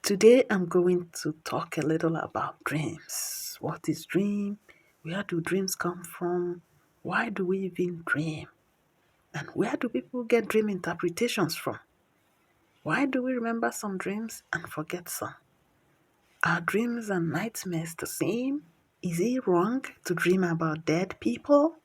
Today I'm going to talk a little about dreams. What is dream? Where do dreams come from? Why do we even dream? And where do people get dream interpretations from? Why do we remember some dreams and forget some? Are dreams and nightmares the same? Is it wrong to dream about dead people?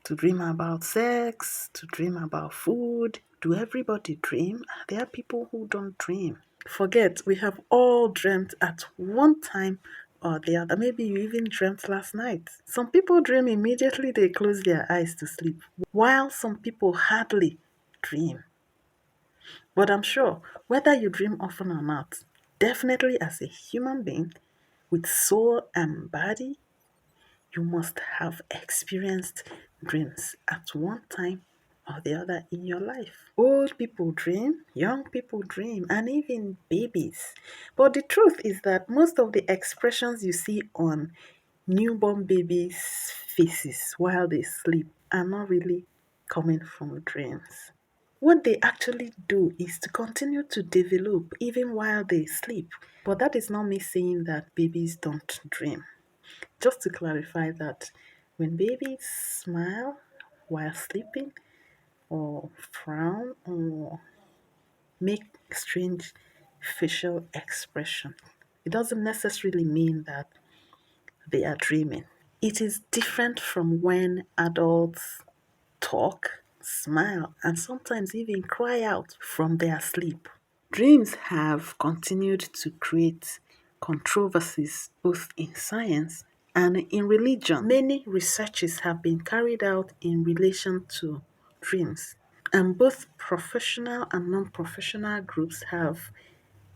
To dream about sex? To dream about food? Do everybody dream? Are there people who don't dream? Forget, we have all dreamt at one time or the other. Maybe you even dreamt last night. Some people dream immediately they close their eyes to sleep, while some people hardly dream. But I'm sure whether you dream often or not, definitely as a human being with soul and body, you must have experienced dreams at one time or the other in your life. Old people dream, young people dream, and even babies. But the truth is that most of the expressions you see on newborn babies' faces while they sleep are not really coming from dreams. What they actually do is to continue to develop even while they sleep. But that is not me saying that babies don't dream. Just to clarify that when babies smile while sleeping, or frown, or make strange facial expression, it doesn't necessarily mean that they are dreaming. It is different from when adults talk, smile, and sometimes even cry out from their sleep. Dreams have continued to create controversies both in science and in religion. Many researches have been carried out in relation to dreams, and both professional and non professional groups have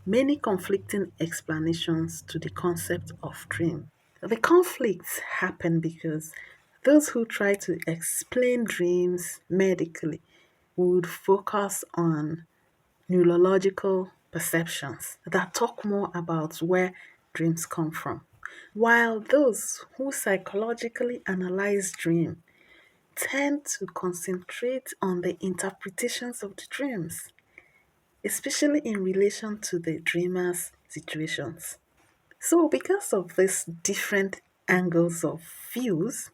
many conflicting explanations to the concept of dream. The conflicts happen because those who try to explain dreams medically would focus on neurological perceptions that talk more about where dreams come from, while those who psychologically analyze dream tend to concentrate on the interpretations of the dreams, especially in relation to the dreamer's situations. So, because of these different angles of views,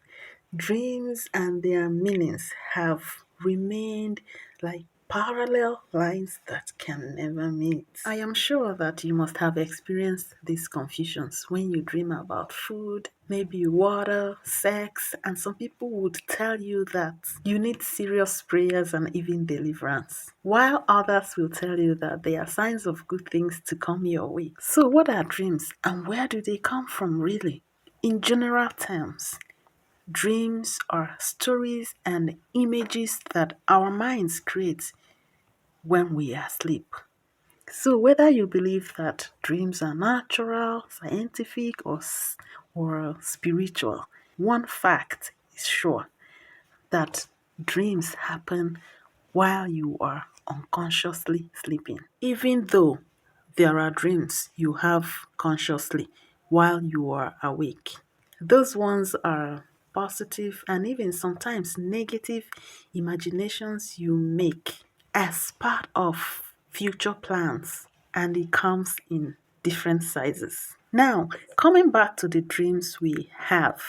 dreams and their meanings have remained like parallel lines that can never meet. I am sure that you must have experienced these confusions when you dream about food, maybe water, sex, and some people would tell you that you need serious prayers and even deliverance, while others will tell you that they are signs of good things to come your way. So, what are dreams and where do they come from, really? In general terms, dreams are stories and images that our minds create when we are asleep. So, whether you believe that dreams are natural, scientific, or spiritual, one fact is sure that dreams happen while you are unconsciously sleeping. Even though there are dreams you have consciously while you are awake, those ones are positive and even sometimes negative imaginations you make as part of future plans, and it comes in different sizes. Now, coming back to the dreams we have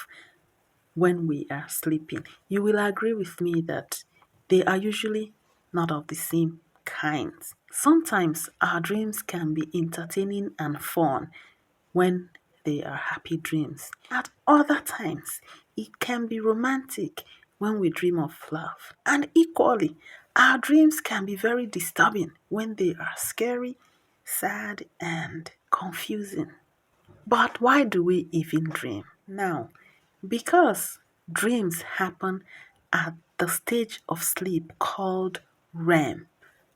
when we are sleeping, you will agree with me that they are usually not of the same kind. Sometimes our dreams can be entertaining and fun when they are happy dreams. At other times, it can be romantic when we dream of love. And equally, our dreams can be very disturbing when they are scary, sad, and confusing. But why do we even dream? Now, because dreams happen at the stage of sleep called REM,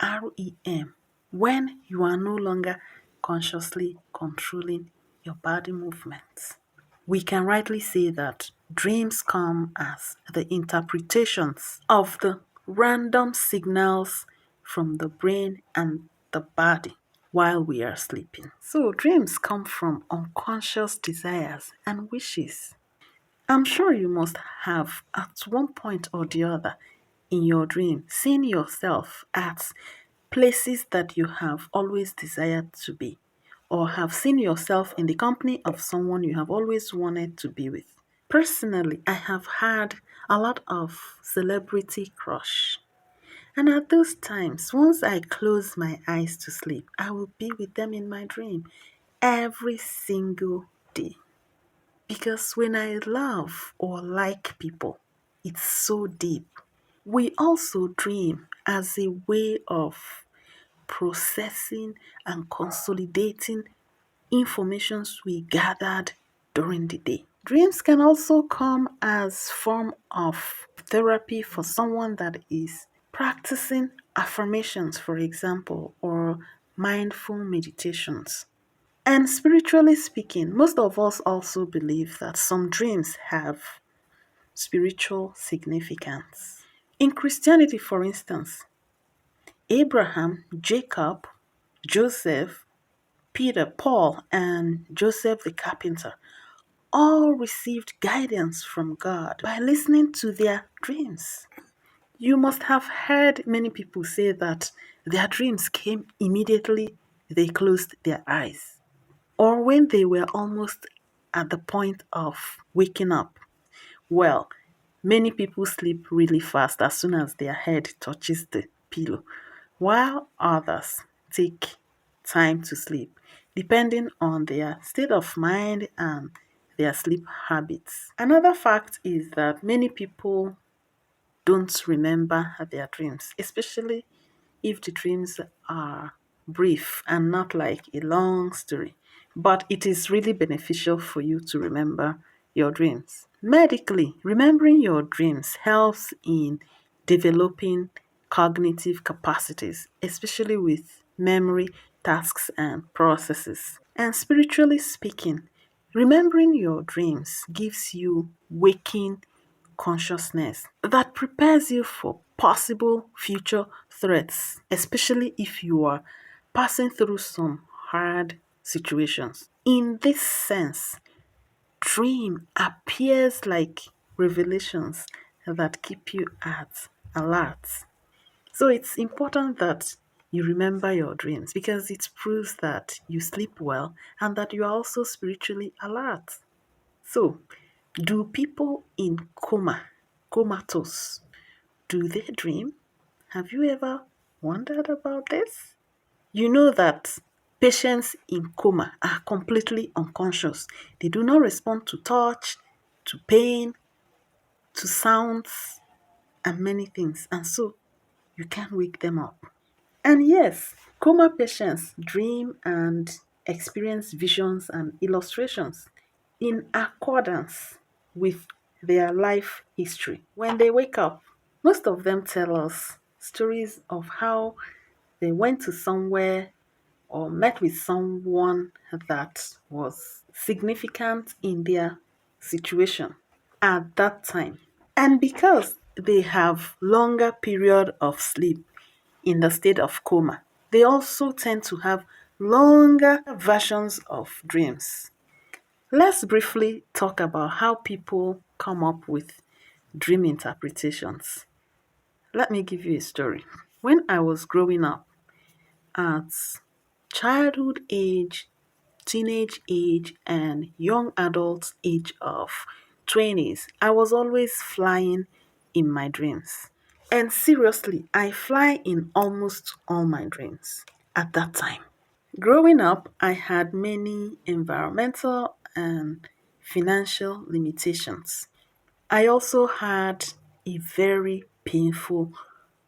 REM, when you are no longer consciously controlling your body movements. We can rightly say that dreams come as the interpretations of the random signals from the brain and the body while we are sleeping. So, dreams come from unconscious desires and wishes. I'm sure you must have, at one point or the other in your dream, seen yourself as places that you have always desired to be, or have seen yourself in the company of someone you have always wanted to be with. Personally, I have had a lot of celebrity crush. And at those times, once I close my eyes to sleep, I will be with them in my dream every single day. Because when I love or like people, it's so deep. We also dream as a way of processing and consolidating informations we gathered during the day. Dreams can also come as form of therapy for someone that is practicing affirmations, for example, or mindful meditations. And spiritually speaking, most of us also believe that some dreams have spiritual significance. In Christianity, for instance, Abraham, Jacob, Joseph, Peter, Paul, and Joseph the carpenter all received guidance from God by listening to their dreams. You must have heard many people say that their dreams came immediately they closed their eyes, or when they were almost at the point of waking up. Well, many people sleep really fast as soon as their head touches the pillow, while others take time to sleep, depending on their state of mind and their sleep habits. Another fact is that many people don't remember their dreams, especially if the dreams are brief and not like a long story. But it is really beneficial for you to remember your dreams. Medically, remembering your dreams helps in developing cognitive capacities, especially with memory, tasks, and processes. And spiritually speaking, remembering your dreams gives you waking consciousness that prepares you for possible future threats, especially if you are passing through some hard situations. In this sense, dream appears like revelations that keep you at alert. So it's important that you remember your dreams because it proves that you sleep well and that you are also spiritually alert. So, do people in comatose, do they dream? Have you ever wondered about this? You know that patients in coma are completely unconscious. They do not respond to touch, to pain, to sounds, and many things. And so you can wake them up. And yes, coma patients dream and experience visions and illustrations in accordance with their life history. When they wake up, most of them tell us stories of how they went to somewhere or met with someone that was significant in their situation at that time. And because they have longer period of sleep in the state of coma, they also tend to have longer versions of dreams. Let's briefly talk about how people come up with dream interpretations. Let me give you a story. When I was growing up at childhood age, teenage age, and young adult age of 20s, I was always flying in my dreams. And seriously, I fly in almost all my dreams at that time. Growing up, I had many environmental and financial limitations. I also had a very painful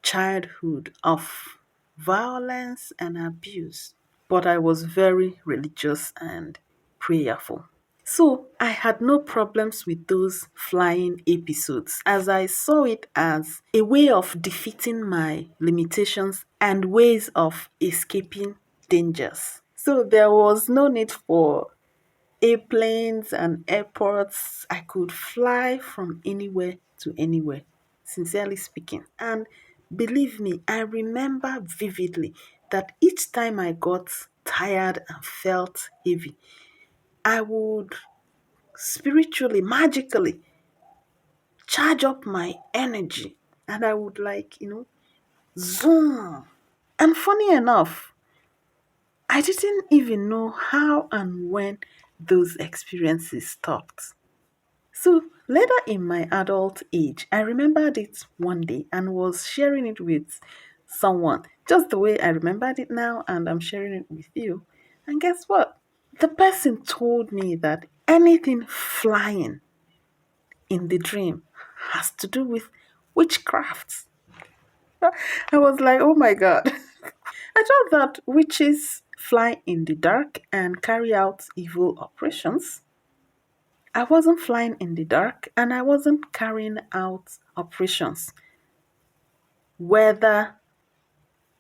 childhood of violence and abuse, but I was very religious and prayerful. So I had no problems with those flying episodes as I saw it as a way of defeating my limitations and ways of escaping dangers. So there was no need for airplanes and airports. I could fly from anywhere to anywhere, sincerely speaking. And believe me, I remember vividly that each time I got tired and felt heavy, I would spiritually, magically charge up my energy and I would zoom. And funny enough, I didn't even know how and when those experiences stopped. So later in my adult age, I remembered it one day and was sharing it with someone, just the way I remembered it now, and I'm sharing it with you. And guess what? The person told me that anything flying in the dream has to do with witchcraft. I was like, oh my God. I thought that witches fly in the dark and carry out evil operations. I wasn't flying in the dark and I wasn't carrying out operations, whether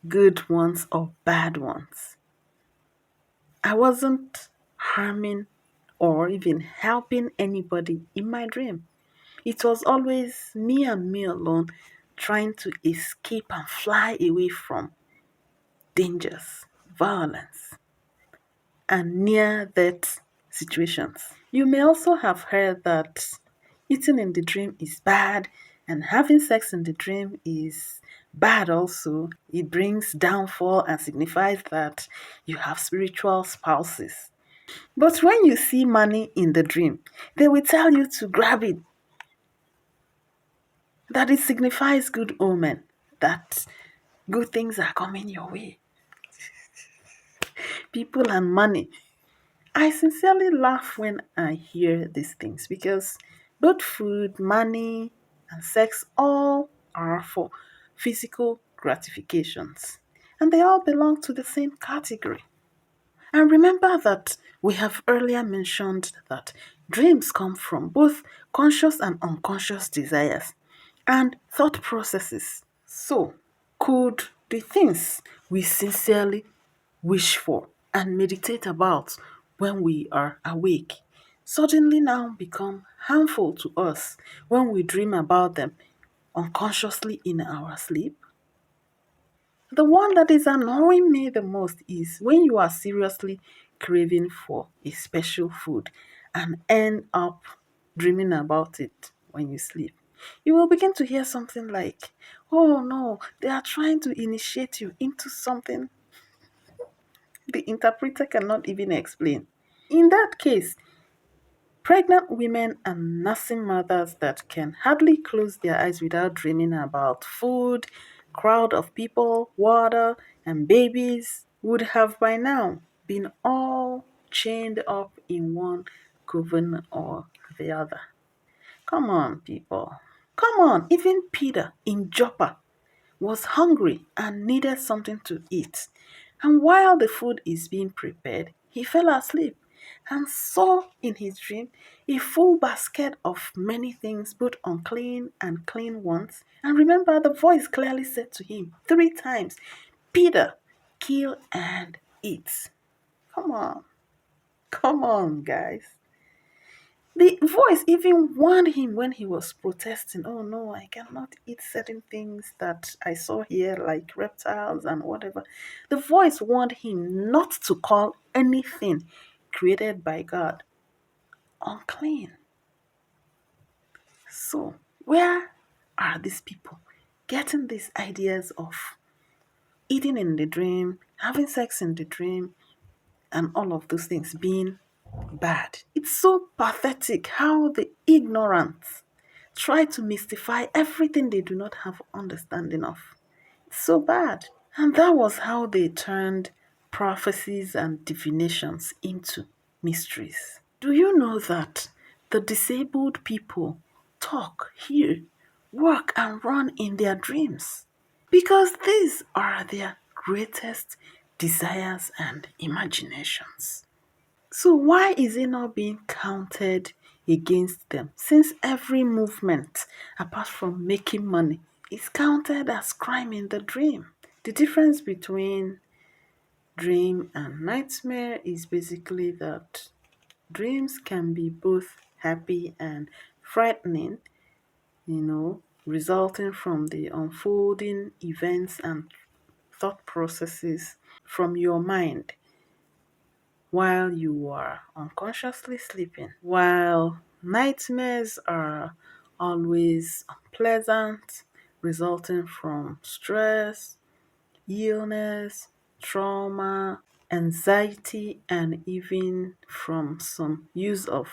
good ones or bad ones. I wasn't harming or even helping anybody in my dream. It was always me and me alone trying to escape and fly away from dangers, violence, and near death situations. You may also have heard that eating in the dream is bad and having sex in the dream is bad also. It brings downfall and signifies that you have spiritual spouses. But when you see money in the dream, they will tell you to grab it, that it signifies good omen, that good things are coming your way. People and money. I sincerely laugh when I hear these things because both food, money, and sex all are for physical gratifications. And they all belong to the same category. And remember that we have earlier mentioned that dreams come from both conscious and unconscious desires and thought processes. So, could the things we sincerely wish for and meditate about when we are awake suddenly now become harmful to us when we dream about them unconsciously in our sleep? The one that is annoying me the most is when you are seriously craving for a special food and end up dreaming about it when you sleep. You will begin to hear something like, oh no, they are trying to initiate you into something the interpreter cannot even explain. In that case, pregnant women and nursing mothers that can hardly close their eyes without dreaming about food, crowd of people, water, and babies would have by now been all chained up in one coven or the other. Come on, people. Come on, even Peter in Joppa was hungry and needed something to eat. And while the food is being prepared, he fell asleep and saw in his dream a full basket of many things, both unclean and clean ones. And remember, the voice clearly said to him 3 times, Peter, kill and eat. Come on, come on, guys. The voice even warned him when he was protesting. Oh no, I cannot eat certain things that I saw here, like reptiles and whatever. The voice warned him not to call anything created by God unclean. So, where are these people getting these ideas of eating in the dream, having sex in the dream, and all of those things being bad? It's so pathetic how the ignorant try to mystify everything they do not have understanding of. It's so bad. And that was how they turned prophecies and divinations into mysteries. Do you know that the disabled people talk, hear, work, and run in their dreams? Because these are their greatest desires and imaginations. So, why is it not being counted against them? Since every movement, apart from making money, is counted as crime in the dream. The difference between dream and nightmare is basically that dreams can be both happy and frightening, resulting from the unfolding events and thought processes from your mind while you are unconsciously sleeping. While nightmares are always unpleasant, resulting from stress, illness, trauma, anxiety, and even from some use of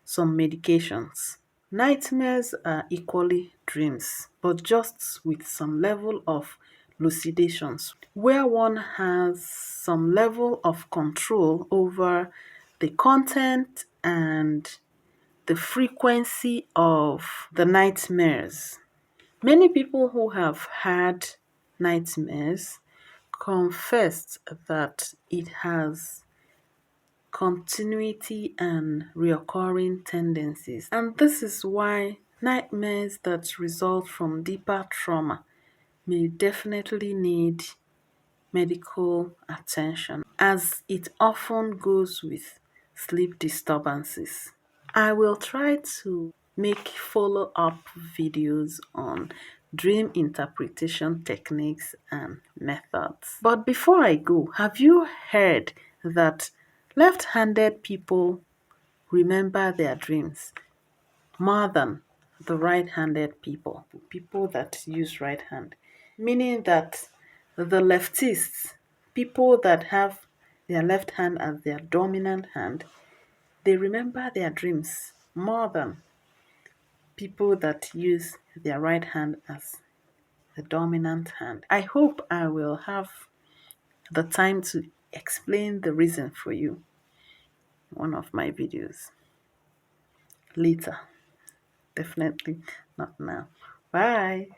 some medications. Nightmares are equally dreams, but just with some level of lucidations, where one has some level of control over the content and the frequency of the nightmares. Many people who have had nightmares confessed that it has continuity and reoccurring tendencies. And this is why nightmares that result from deeper trauma may definitely need medical attention, as it often goes with sleep disturbances. I will try to make follow up videos on dream interpretation techniques and methods. But before I go, have you heard that left handed people remember their dreams more than the right handed people, people that use right hand? Meaning that the leftists, people that have their left hand as their dominant hand, they remember their dreams more than people that use their right hand as the dominant hand. I hope I will have the time to explain the reason for you in one of my videos later. Definitely not now. Bye.